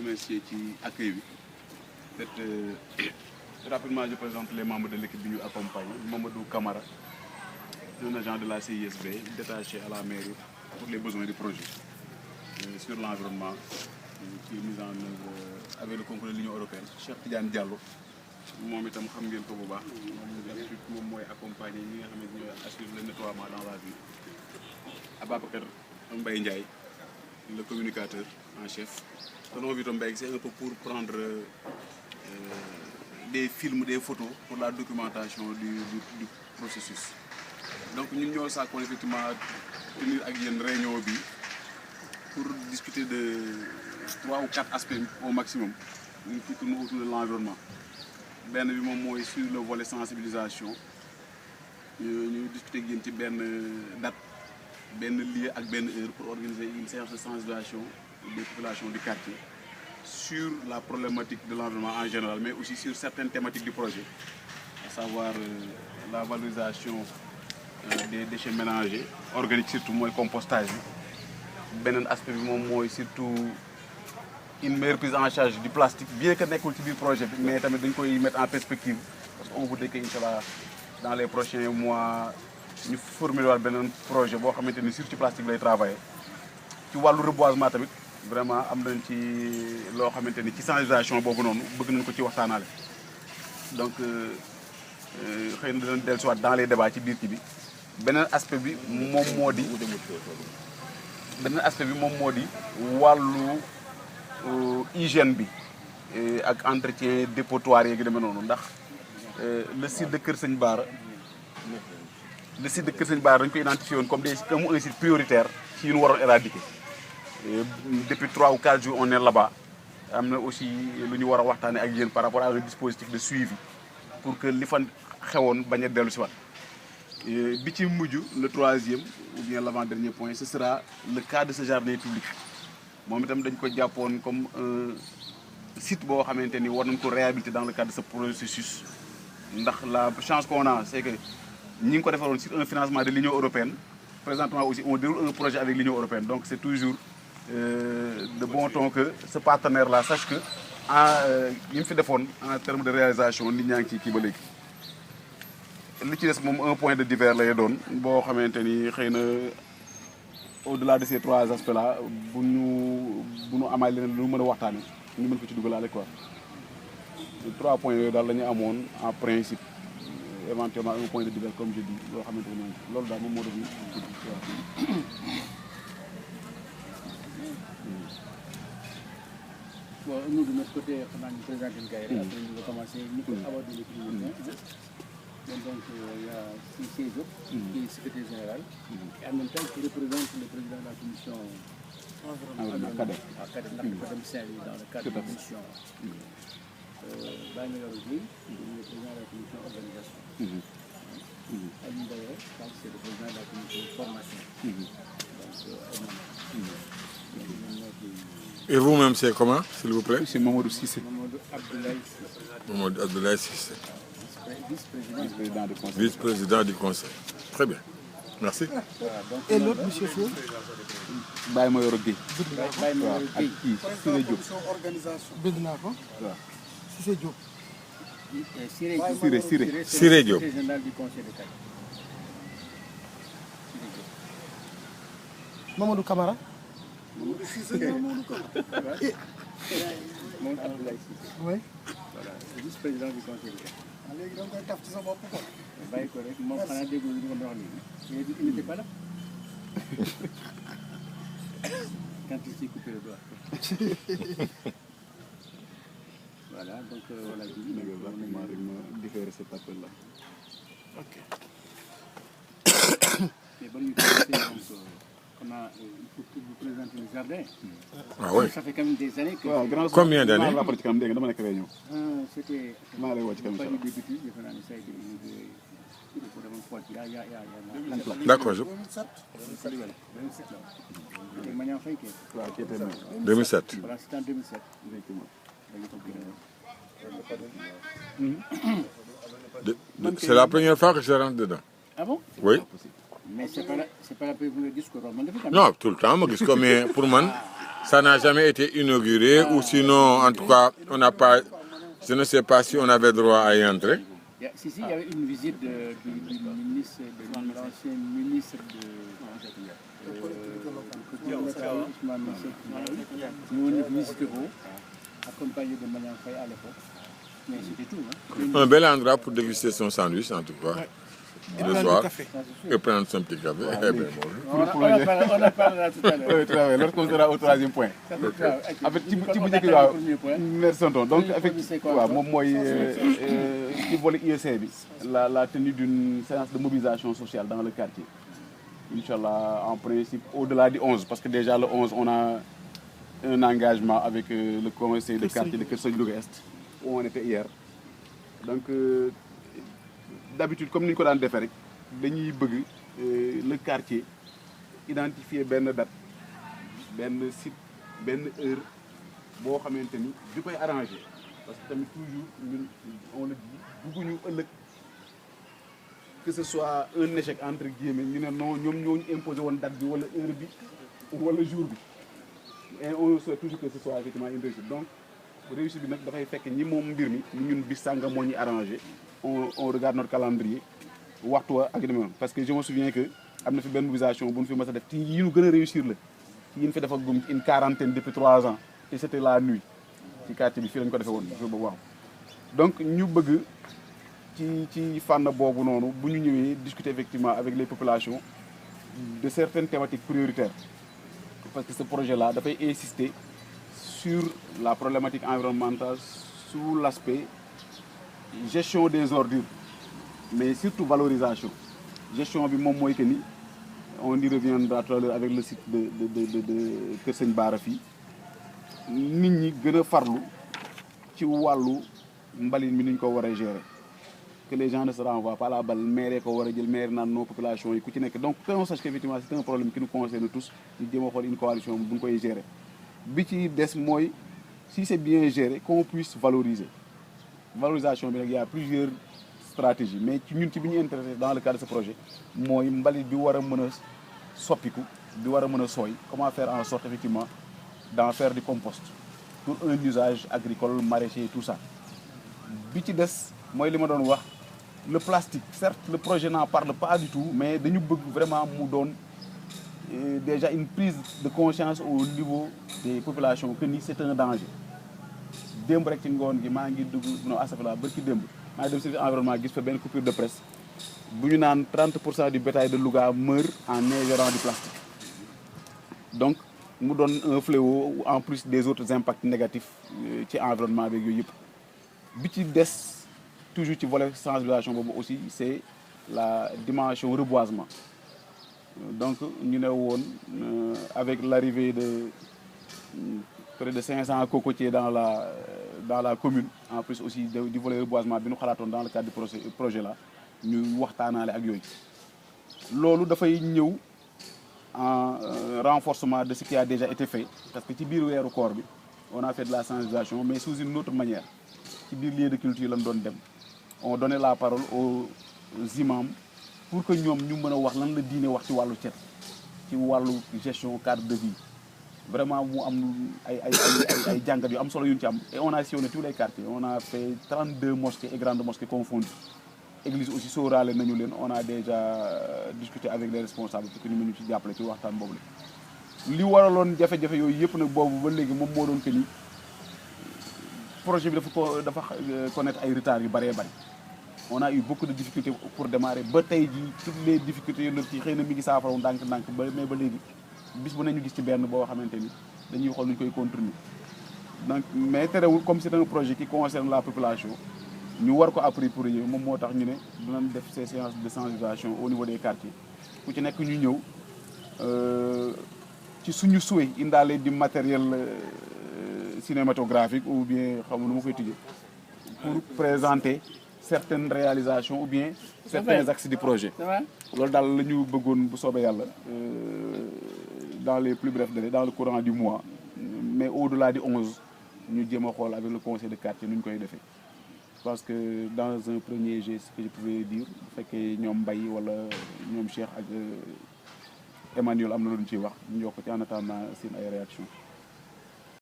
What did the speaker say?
remercier ci accueil bi. Peut-être rapidement je présente les membres de l'équipe bi ñu accompagne. Mamadou Camara, un agent de la CISB détaché à la mairie pour les besoins du projet sur l'environnement qui est mis en œuvre avec le concours de l'Union européenne. Cheikh Tidiane Diallo moom itam xam ngeen ko bu baax moom mooy accompagner ñi nga xam ne ñooy assurer le nettoiement dans la ville. Ababacar Mbaye Ndiaye, le communicateur en chef. Tonton Vito Mbaye, c'est un peu pour prendre des films, des photos pour la documentation du processus. Donc nous avons ça effectivement tenir avec une réunion pour discuter de 3 ou 4 aspects au maximum qui tournent autour de l'environnement. Ben bi moom mooy sur le volet sensibilisation ñu discuter ak yéen ci benn date benn lieu ak benn heure pour organiser une séance de sensibilisation des populations du quartier sur la problématique de l'environnement en général, mais aussi sur certaines thématiques du projet, à savoir la valorisation des déchets ménagers organiques, surtout mooy compostage bi beneen aspect bi moom mooy surtout une meilleure prise en charge du plastique, bien que nekkul ci biir projet bi mais tamit dañ koy mettre en perspective parce qu'on voudrait que inchallah dans les prochains mois ñu formuler waat beneen projet boo xamante ni surtout ci plastique lay travailler. Ci wàllu reboisement tamit vraiment am nañ ci loo xamante ni ci sensibilisation boobu noonu bëgg nañ ko ci waxtaanaale. Donc xëy na dinañ dellusiwaat dans les débats ci biir ci bi beneen aspect bi moom moo di wàllu hygiène bi ak entretien dépotoir yeegi demee noonu ndax le site de Kër Sëñ Bara dañ ko identifié woon comme un site prioritaire ci yu ñu waroon éradiquer. Depuis 3 ou 4 jours on est là-bas am na aussi lu ñu war a waxtaanee ak yéen par rapport à un dispositif de suivi pour que li fa xewoon bañ a dellu si waat bi ci mujj le 3e ou bien l'avant-dernier point ce sera le cas de ce jardin public moom itam dañ ko jàppoon comme site boo xamante ni war nañ ko réhabiliter dans le cadre de ce processus ndax la chance qu'on a c'est que ñi ngi ko defaroon sur un financement de l'Union européenne. Présentement aussi on déroule un projet avec l'Union européenne, donc c'est toujours de bon ton que ce partenaire là sache que yi mu fi defoon en termes de réalisation nit ñaa ngi ciy kii ba léegi. Li ci des moom un point de divers lay doon boo xamante ni xëy na au-delà de ces 3 aspects là bu ñu amaat leneen lu mën a waxtaanee ñu mën ko ci dugalaale quoi. 3 points yooyu daal la ñu amoon en principe éventuellement un point de divers comme je dis loo xamante ni loolu daal moom moo doon bon nous de notre côté xanaa ñu présenté gars yi après ñu va commencer ñu ko aborder les priorités. Donc il y a Cissé Diop qui est secrétaire général et en même temps qui représente le président de la commission environnement cadre ndax dafa dem Saint-Louis dans le cadre de la commission Baye Mayoro Gueye le président de la commission organisation. Aliou Ndaye c'est le président de la commission formation. Et vous-même, c'est comment, s'il vous plaît? C'est Mamadou Cissé. Mamadou Abdoulaye Cissé. Vice-président du conseil. Vice-président du conseil. Très bien. Merci. Et l'autre, monsieur Fou? Baye Mayoro Gueye. Baye Mayoro Gueye. Kii Siré Diop. Bind naa ko. waaw. Cissé Diop. Siré Diop. Général du conseil de Kaye. Mamadou Camara. Mamadou Cissé. Mamadou Camara. Mamadou Abdoulaye Cissé. Oui. Voilà, vice-président du conseil de Kaye. léegi da nga koy taf ci sa bopp quoi. bàyyi ko rek moom xanaa déggoo li nga wax nii il n'était pas là quand il s'est coupé le doigt. Voilà donc voilà ma différer cet appel là. Ok. Mais bon, donc on a il faut que vous présentez le jardin. Ah oui. Ça fait quand même des années que. waaw Combien d'années? la ci kanam dégg nga dama nekk réunion. C'était. maa lay woo ci kanam pas du début defe naa ne ça a été il faut demoon xool ci yaa D'accord, 2007. 2007 là. C'était Maniang Faye kay. waaw qui était maire. 2007. Voilà, c'était en 2007. Effectivement. C'est la première fois que je rentre dedans. Ah bon? Oui. mais c'est pas la première discours man dafa am. Non, tout le temps, mais pour moi, ça n'a jamais été inauguré, ou sinon, en tout cas, on n'a pas, je ne sais pas si on avait droit à y entrer. Si, il y avait une visite du ministre, de l'ancien ministre Ousmane visité ko, accompagné de Maniang Faye à l'époque. Mais c'était tout. Hein. Un bel endroit pour déguster son sandwich, en tout cas. Ouais. Le soir, et prendre son petit café. Eh ben, bon. On en parlera tout à l'heure. Oui, très bien. Lorsqu'on sera au troisième point. En fait, ci bu njëkk bi waaw merci tonton donc effectivement waaw moom mooy ci volet IEC bi la tenue d'une séance de mobilisation sociale dans le quartier. Inch'Allah, en principe au-delà du 11 parce que déjà le 11 on a un engagement avec le conseil de quartier de Keur Sëñ Louga Est où on était hier. Donc d'habitude comme ni ñu ko daan defee rek dañuy bëgg le quartier identifier benn date benn site benn heure boo xamante ni du koy arrangé parce que tamit toujours ñun on le dit bëgguñu ëllëg que ce soit un échec entre guillemets ñu ne non ñoom ñoo ñu imposé woon date bi wala heure bi wala jour bi et on souhaite toujours que ce soit effectivement une réussite donc réussite bi nag dafay fekk ñi moom mbir mi ñun bis sànga moo ñuy arrangé on regarde notre calendrier waxtu wa ak demee parce que je me souviens que am na fi benn mobilisation bu ñu fi mës a def ci yi ñu gën a réussir la yi ñu fi dafa gum une quarantaine depuis 3 ans et c'était la nuit ci quartier bi fii lañu ko defee woon boobu waaw donc ñu bëgg ci fànn boobu noonu bu ñu ñëwee discuter effectivement avec les populations de certaines thématiques prioritaires parce que ce projet là dafay insister sur la problématique environnementale sous l'aspect gestion des ordures mais surtout valorisation gestion bi moom mooy que ni on y reviendra tout à l'heure avec le site de Kër Sëñ Bara fii nit ñi gën a farlu ci wàllu mbalit mi ni ñu ko war a gérer que les gens ne se renvoient pas la balle maire ko war a jël maire naan nos populations yi ku ci nekk donc on sache qu'effectivement c'est un problème qui nous concerne tous ñu jéem a xool une coalition bu ñu koy gérer bi ci des mooy si c'est bien géré qu'on puisse valoriser valorisation bi nag y a plusieurs stratégies mais ci ñun ci bi ñu intéressé dans le cadre de ce projet mooy mbalit bi war a mën a soppiku bi war a mën a sooy comment faire en sorte effectivement d'en faire du compost pour un usage agricole maraîcher tout ça bi ci des mooy li ma doon wax le plastique certes le projet n'en parle pas du tout mais dañu bëgg vraiment mu doon déjà une prise de conscience au niveau des populations que ni c'est un danger démb rek ci ngoon gi maa ngi dugg non asafala bërki démb maa ngi dem service environnement gis fa benn coupure de presse bu ñu naan 30% du bétail de Louga meurt en ingérant du plastique donc mu doon un fléau en plus des autres impacts négatifs ci environnement beeg yooyu yëpp bi ci des toujours ci volet sensibilisation boobu aussi c'est la dimension reboisement donc ñu ne woon avec l'arrivée de près de 500 cocotiers dans la commune en plus aussi du volet reboisement bi ñu xalaatoon dans le cadre du projet là ñu waxtaanaale ak yooyu loolu dafay ñëw en renforcement de ce qui a déjà été fait parce que ci biir weeru koor bi on a fait de la sensibilisation mais sous une autre manière ci biir lieu de culture lañ doon dem on donnait la parole aux imams pour que ñoom ñu mën a wax lan la diine wax ci wàllu cet ci wàllu gestion cadre de vie vraiment mu am ay jàngat yu am solo yu ñu ci am et on a sillonné tous les quartiers on a fait 32 mosquées et grandes mosquées confondues église aussi sóoraale nañu leen on a déjà discuté avec les responsables pour que ñu mën ñu ci jàppale ci waxtaan boobu la li waraloon jafe-jafe yooyu yëpp nag boobu ba léegi moom moo doon que ni projet bi dafa connaître ay retards yu bëree bëri on a eu beaucoup de difficultés pour démarrer ba tey jii toutes les difficultés yu ci xëy na mi ngi saafaraw ndànk-ndànk ba mais ba léegi bis bu nañu gis ci benn boo xamante ni dañuy xool nu ñu koy contourner donc mais terewul comme c'est un projet qui concerne la population ñu war ko approprier moom moo tax ñu ne dinañ def ces séances de sensibilisation au niveau des quartiers ku ci nekk ñu ñëw ci suñu souhait indaale du matériel cinématographique ou bien xam nu ma koy tijjee pour présenter certaines réalisations ou bien certains axes du projet loolu daal la ñu bëggoon bu soobee yàlla dans les plus brefs délais dans le courant du mois mais au-delà du 11 ñu jéem a xool avec le conseil de quartier nu ñu koy defee je pense que dans un premier jet ce que je pouvais dire bu fekkee ñoom Mbaye wala ñoom Cheikh ak Emmanuel am na lu ñu ciy wax ñu yokk ci en attendant seen ay réaction